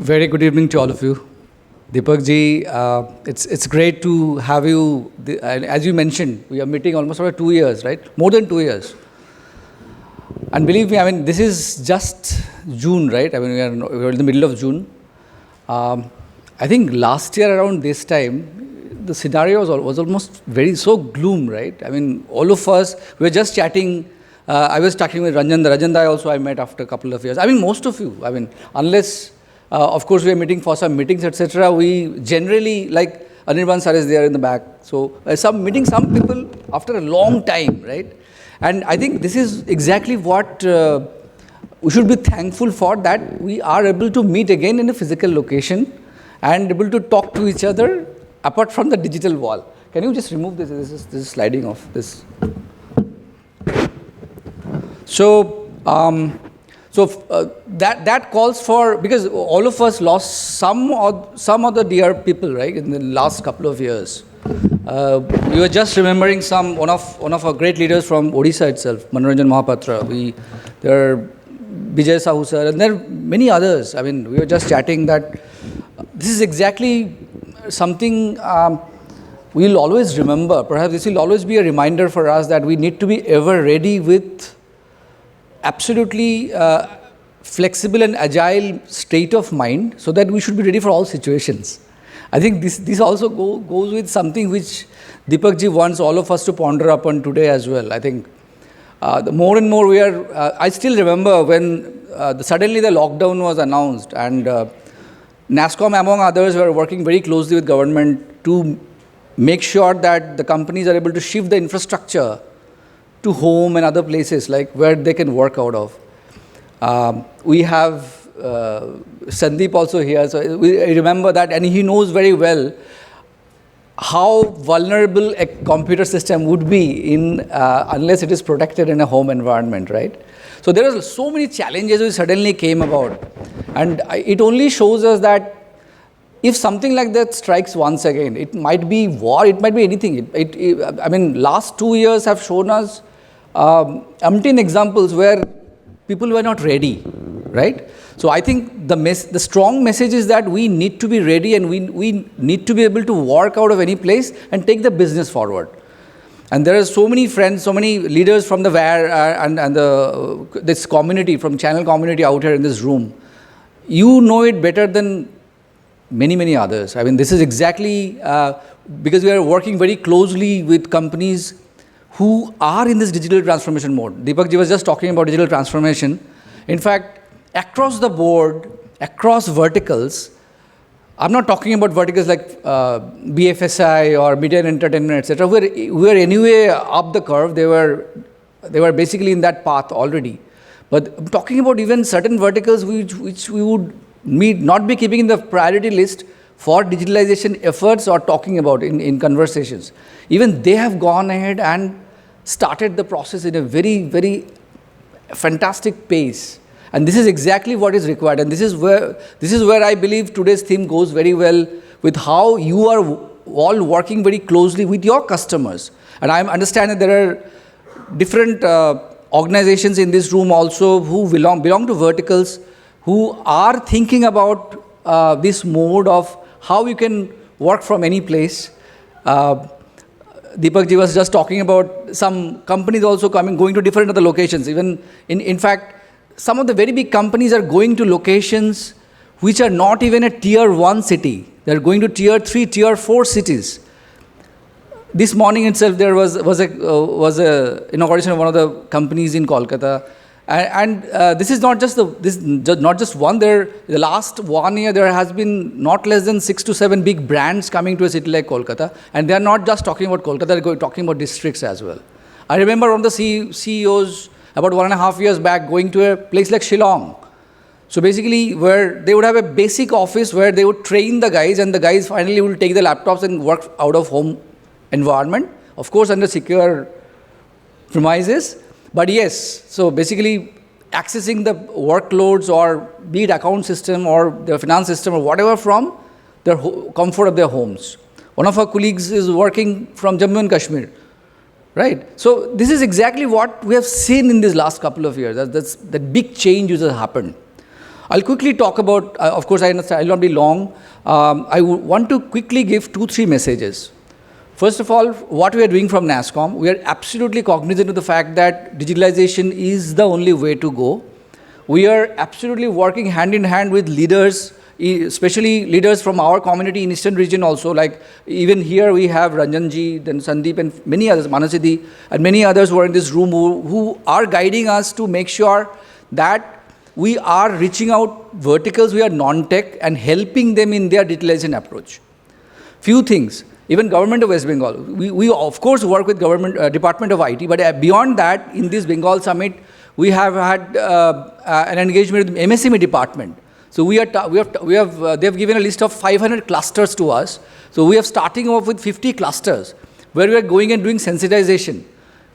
Very good evening to all of you. Deepak ji, it's great to have you. And as you mentioned, we are meeting almost over 2 years, right? More than 2 years. And believe me, I mean, this is just June, right? I mean, we are in the middle of June. I think last year around this time, the scenario was almost so gloom, right? I mean, all of us, we were just chatting. I was talking with Ranjan Dai also I met after a couple of years. I mean, most of you, I mean, unless, of course, we are meeting for some meetings, etc. We generally, like Anirban sir is there in the back. So, meeting some people after a long time, right? And I think this is exactly what we should be thankful for, that we are able to meet again in a physical location and able to talk to each other apart from the digital wall. Can you just remove this? This is sliding off this. So, that calls for, because all of us lost some of the dear people, right, in the last couple of years. We were just remembering one of our great leaders from Odisha itself, Manoranjan Mahapatra. There are Vijay Sahu sir, and there are many others. I mean, we were just chatting that this is exactly something we will always remember. Perhaps this will always be a reminder for us that we need to be ever ready with absolutely flexible and agile state of mind, so that we should be ready for all situations. I think this also goes with something which Deepak ji wants all of us to ponder upon today as well. I think the more and more we are, I still remember when suddenly the lockdown was announced, and NASSCOM among others were working very closely with government to make sure that the companies are able to shift the infrastructure to home and other places like where they can work out of. We have Sandeep also here, so I remember that, and he knows very well how vulnerable a computer system would be unless it is protected in a home environment, right? So there are so many challenges which suddenly came about, and it only shows us that if something like that strikes once again, it might be war, it might be anything. I mean, last 2 years have shown us umpteen examples where people were not ready, right? So I think the strong message is that we need to be ready, and we need to be able to work out of any place and take the business forward. And there are so many friends, so many leaders from the WAR and this community, from channel community out here in this room. You know it better than many others. I mean, this is exactly because we are working very closely with companies who are in this digital transformation mode. Deepak ji was just talking about digital transformation. In fact, across the board, across verticals, I'm not talking about verticals like BFSI or media and entertainment, etc. We were anyway up the curve. They were basically in that path already. But I'm talking about even certain verticals which we would not be keeping in the priority list for digitalization efforts or talking about in conversations. Even they have gone ahead and started the process in a very fantastic pace. And this is exactly what is required. And this is where I believe today's theme goes very well with how you are all working very closely with your customers. And I understand that there are different organizations in this room also who belong to verticals who are thinking about this mode of how you can work from any place. Deepak ji was just talking about some companies also going to different other locations. Even in fact, some of the very big companies are going to locations which are not even a tier 1 city. They're going to tier 3, tier 4 cities. This morning itself, there was a inauguration of one of the companies in Kolkata. And this is not just one. The last 1 year, there has been not less than 6 to 7 big brands coming to a city like Kolkata, and they are not just talking about Kolkata; they're talking about districts as well. I remember one of the CEOs about 1.5 years back going to a place like Shillong. So basically, where they would have a basic office where they would train the guys, and the guys finally will take the laptops and work out of home environment, of course under secure premises. But yes, so basically accessing the workloads, or be it account system or their finance system or whatever, from their comfort of their homes. One of our colleagues is working from Jammu and Kashmir. Right? So this is exactly what we have seen in these last couple of years. That big change which has happened. I'll quickly talk about, of course, I understand I'll not be long. I want to quickly give 2-3 messages. First of all, what we are doing from NASSCOM, we are absolutely cognizant of the fact that digitalization is the only way to go. We are absolutely working hand in hand with leaders, especially leaders from our community in Eastern region also. Like even here we have Ranjanji, then Sandeep and many others, Manasidi, and many others who are in this room who are guiding us to make sure that we are reaching out verticals, we are non-tech and helping them in their digitalization approach. Few things. Even Government of West Bengal, we of course work with Government Department of IT, but beyond that, in this Bengal Summit, we have had an engagement with MSME department. So they've given a list of 500 clusters to us. So we are starting off with 50 clusters, where we are going and doing sensitization.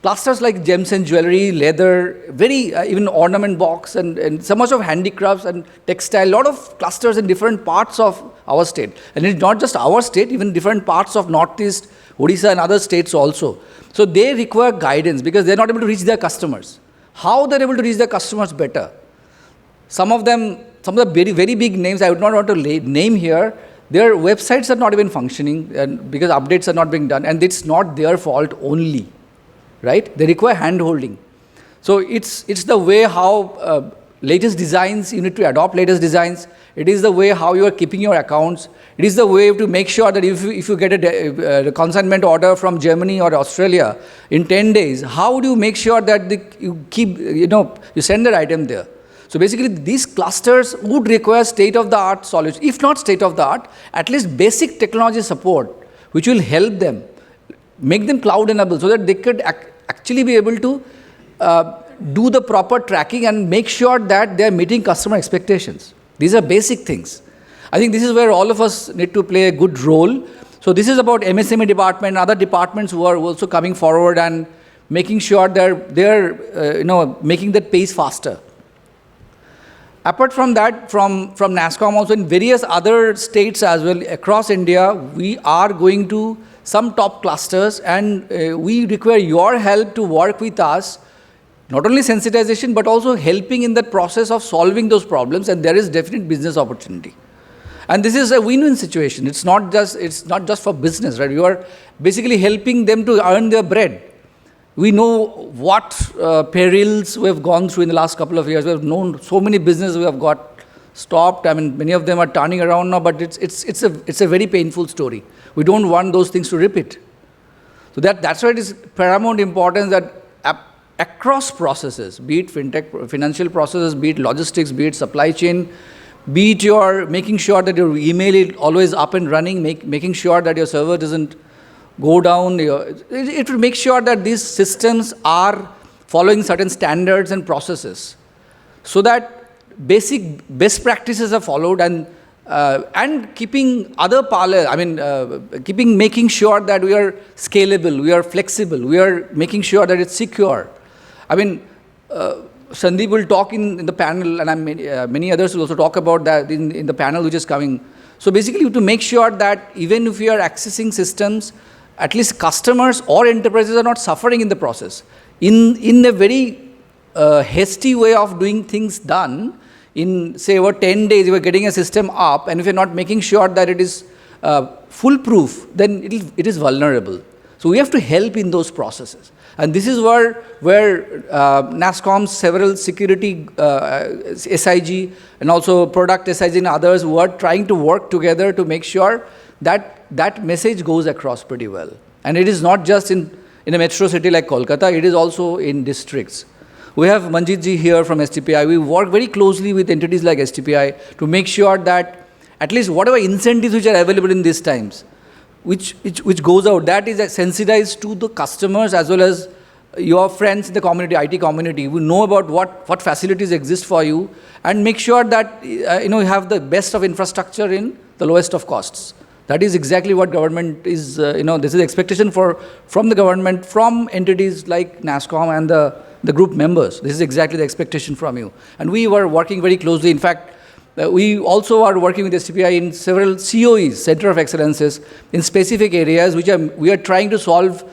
Clusters like gems and jewelry, leather, very even ornament box and so much of handicrafts and textile, lot of clusters in different parts of our state. And it's not just our state, even different parts of Northeast, Odisha and other states also. So they require guidance because they're not able to reach their customers. How they're able to reach their customers better? Some of the very, very big names, I would not want to name here, their websites are not even functioning and because updates are not being done, and it's not their fault only. Right? They require hand-holding. So it's the way how latest designs, you need to adopt latest designs. It is the way how you are keeping your accounts. It is the way to make sure that if you get a consignment order from Germany or Australia in 10 days, how do you make sure that you send that item there? So basically, these clusters would require state-of-the-art solutions. If not state-of-the-art, at least basic technology support, which will help them. Make them cloud-enabled so that they could actually be able to do the proper tracking and make sure that they are meeting customer expectations. These are basic things. I think this is where all of us need to play a good role. So this is about MSME department and other departments who are also coming forward and making sure they're making that pace faster. Apart from that, from NASSCOM also in various other states as well across India, we are going to some top clusters, and we require your help to work with us, not only sensitization, but also helping in the process of solving those problems, and there is definite business opportunity. And this is a win-win situation. It's not just for business, right? You are basically helping them to earn their bread. We know what perils we have gone through in the last couple of years. We have known so many businesses we have got stopped. I mean, many of them are turning around now, but it's a very painful story. We don't want those things to repeat. So that's why it is paramount importance that across processes, be it fintech, financial processes, be it logistics, be it supply chain, be it your making sure that your email is always up and running, making sure that your server doesn't go down. It will make sure that these systems are following certain standards and processes so that basic best practices are followed and keeping other making sure that we are scalable, we are flexible, we are making sure that it's secure. I mean, Sandeep will talk in the panel, and many others will also talk about that in the panel which is coming. So basically, to make sure that even if we are accessing systems, at least customers or enterprises are not suffering in the process. In a very hasty way of doing things done, in say over 10 days, you are getting a system up, and if you're not making sure that it is foolproof, then it is vulnerable. So we have to help in those processes. And this is where NASSCOM's several security SIG and also product SIG and others who are trying to work together to make sure that that message goes across pretty well. And it is not just in a metro city like Kolkata, it is also in districts. We have Manjit ji here from STPI. We work very closely with entities like STPI to make sure that at least whatever incentives which are available in these times, which goes out, that is sensitized to the customers as well as your friends in the community, IT community. We know about what facilities exist for you and make sure that you have the best of infrastructure in the lowest of costs. That is exactly what government is, this is the expectation from the government, from entities like NASSCOM and the group members. This is exactly the expectation from you. And we were working very closely. In fact, we also are working with STPI in several COEs, Center of Excellences, in specific areas we are trying to solve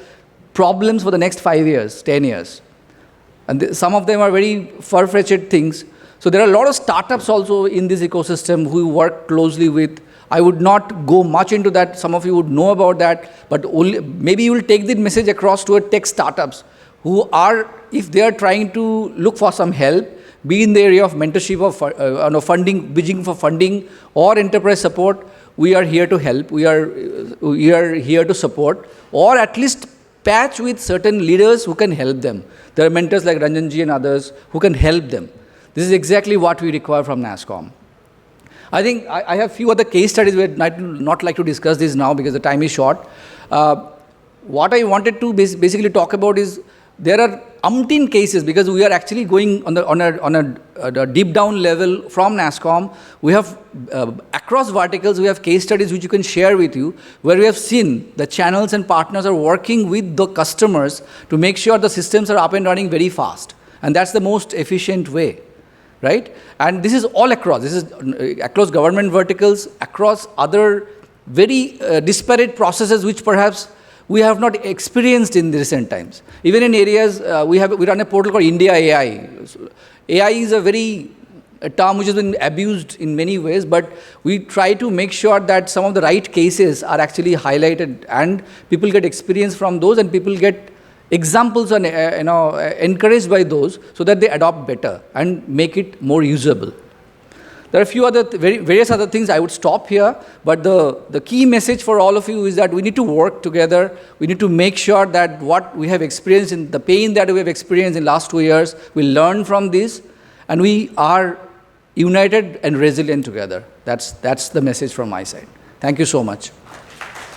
problems for the next 5 years, 10 years. And some of them are very far-fetched things. So there are a lot of startups also in this ecosystem who work closely with. I would not go much into that. Some of you would know about that, but only, maybe you will take the message across to a tech startups who are, if they are trying to look for some help, be in the area of mentorship or funding, bridging for funding or enterprise support, we are here to help. We are here to support, or at least patch with certain leaders who can help them. There are mentors like Ranjanji and others who can help them. This is exactly what we require from NASSCOM. I think I have few other case studies. We would not like to discuss this now because the time is short. What I wanted to basically talk about is there are umpteen cases, because we are actually going on a deep down level from NASSCOM. We have across verticals, we have case studies which you can share with you, where we have seen the channels and partners are working with the customers to make sure the systems are up and running very fast. And that's the most efficient way. Right? And this is all across. This is across government verticals, across other very disparate processes which perhaps we have not experienced in the recent times. Even in areas, we run a portal called India AI. AI is a term which has been abused in many ways, but we try to make sure that some of the right cases are actually highlighted and people get experience from those, and people get examples and encouraged by those, so that they adopt better and make it more usable. There are a few other various other things. I would stop here, but the key message for all of you is that we need to work together. We need to make sure that what we have experienced, in the pain that we have experienced in the last 2 years, we learn from this, and we are united and resilient together. That's the message from my side. Thank you so much.